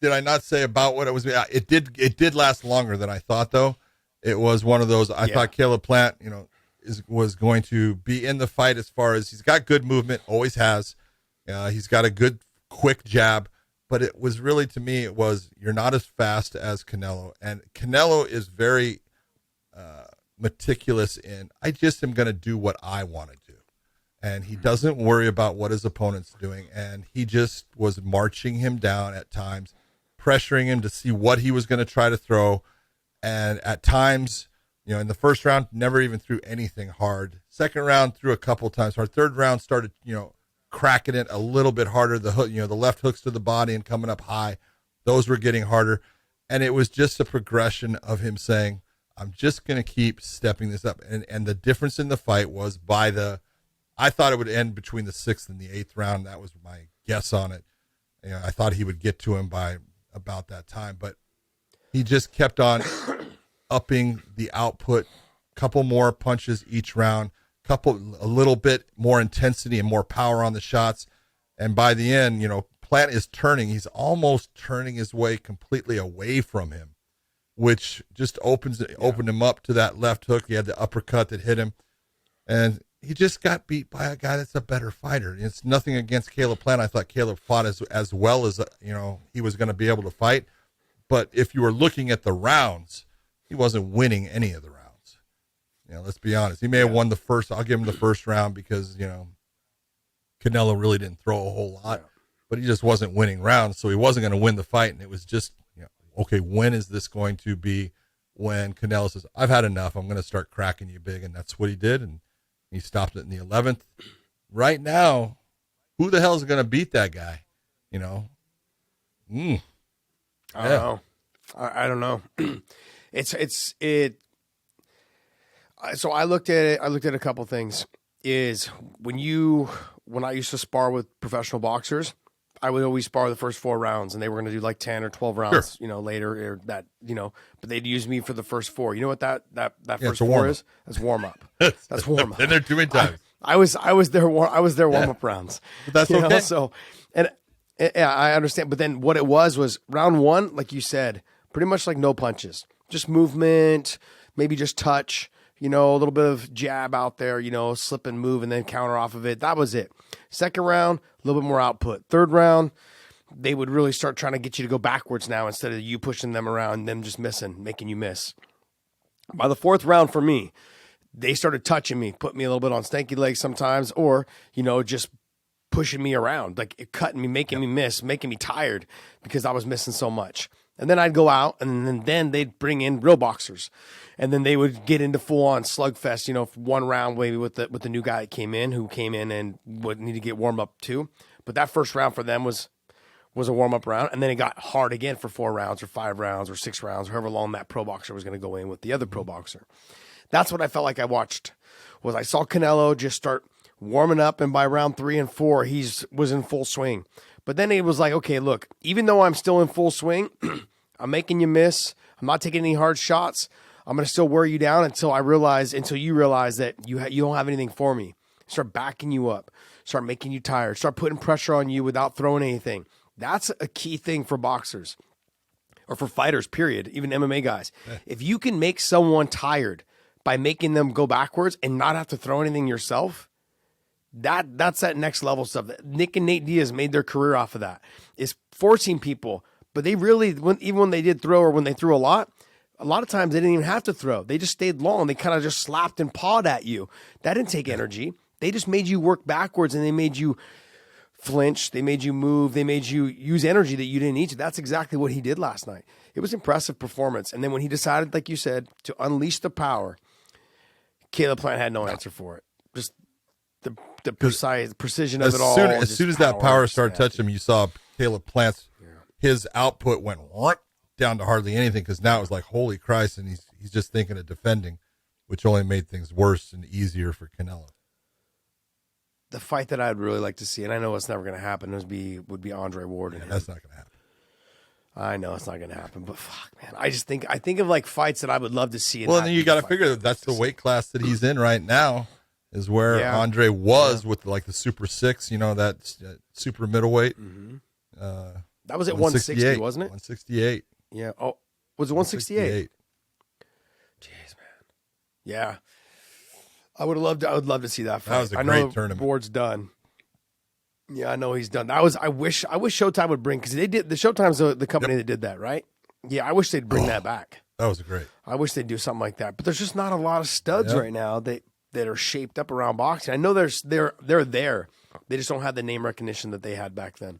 did I not say about what it was? It did last longer than I thought, though. It was one of those. I thought Caleb Plant, was going to be in the fight as far as he's got good movement, always has. He's got a good, quick jab. But it was really, to me, you're not as fast as Canelo. And Canelo is very meticulous in, I just am going to do what I want to do. And he doesn't worry about what his opponent's doing. And he just was marching him down at times, pressuring him to see what he was going to try to throw. And at times, in the first round, never even threw anything hard. Second round, threw a couple times hard. Third round, started, cracking it a little bit harder. The hook, the left hooks to the body and coming up high, those were getting harder. And it was just a progression of him saying, I'm just going to keep stepping this up. And the difference in the fight was I thought it would end between the 6th and the 8th round. That was my guess on it. I thought he would get to him by about that time, but he just kept on upping the output, couple more punches each round, a little bit more intensity and more power on the shots. And by the end, Plant is turning. He's almost turning his way completely away from him, which just opened him up to that left hook. He had the uppercut that hit him. And he just got beat by a guy that's a better fighter. It's nothing against Caleb Plant. I thought Caleb fought as well as, he was going to be able to fight. But if you were looking at the rounds, he wasn't winning any of the rounds. Let's be honest. He may have won the first. I'll give him the first round because, Canelo really didn't throw a whole lot, but he just wasn't winning rounds. So he wasn't going to win the fight. And it was just, okay, when is this going to be when Canelo says, I've had enough. I'm going to start cracking you big. And that's what he did. And he stopped it in the 11th. Right now, who the hell is going to beat that guy? I don't know. I don't know. So I looked at it. I looked at a couple things. Is when I used to spar with professional boxers, I would always spar the first 4 rounds, and they were going to do like 10 or 12 rounds, sure. Later or that, but they'd use me for the first 4. You know what that first 4 warm-up. is? That's warm up. That's warm up. And they're doing times. I was their warm up rounds. But that's okay. So, and yeah, I understand. But then what it was round 1, like you said, pretty much like no punches, just movement, maybe just touch. A little bit of jab out there, slip and move and then counter off of it. That was it. Second round, a little bit more output. Third round, they would really start trying to get you to go backwards now instead of you pushing them around, them just making you miss. By the 4th round for me, they started touching me, putting me a little bit on stanky legs sometimes, or, just pushing me around, like cutting me, making me miss, making me tired because I was missing so much. And then I'd go out, and then they'd bring in real boxers, and then they would get into full-on slugfest. One round maybe with the new guy that came in, and would need to get warmed up too. But that first round for them was a warm-up round, and then it got hard again for 4 rounds or 5 rounds or 6 rounds, however long that pro boxer was going to go in with the other pro boxer. That's what I felt like I watched. Was I saw Canelo just start warming up, and by round 3 and 4, he was in full swing. But then it was like, okay, look, even though I'm still in full swing, I'm making you miss. I'm not taking any hard shots. I'm going to still wear you down until you realize that you don't have anything for me. Start backing you up. Start making you tired. Start putting pressure on you without throwing anything. That's a key thing for boxers or for fighters, period, even MMA guys. Yeah. If you can make someone tired by making them go backwards and not have to throw anything yourself, that's that next level stuff. Nick and Nate Diaz made their career off of that, is forcing people. But they really, even when they did throw or when they threw a lot of times they didn't even have to throw. They just stayed long. They kind of just slapped and pawed at you. That didn't take energy. They just made you work backwards, and they made you flinch. They made you move. They made you use energy that you didn't need to. That's exactly what he did last night. It was impressive performance. And then when he decided, like you said, to unleash the power, Caleb Plant had no answer for it. Just the precise precision of it all. As soon as that power started touching him, you saw Caleb Plant's his output went down to hardly anything, because now it was like, holy Christ, and he's just thinking of defending, which only made things worse and easier for Canelo. The fight that I'd really like to see, and I know it's never going to happen, would be Andre Ward. Yeah, that's not going to happen. I know it's not going to happen, but fuck, man, I think of like fights that I would love to see. Well, then you got to figure that's the weight class that he's in right now, is where Andre was with like the Super 6, that super middleweight. Mm-hmm. That was at 160, wasn't it? 168. Yeah. Oh, was it 168? Jeez, man. Yeah. I would love to see that fight. That was a I know great the tournament. board's done. Yeah, I know he's done. I wish Showtime would bring, because they did, the Showtime's the company that did that, right? Yeah, I wish they'd bring that back. That was great. I wish they'd do something like that. But there's just not a lot of studs right now that are shaped up around boxing. I know they're there. They just don't have the name recognition that they had back then.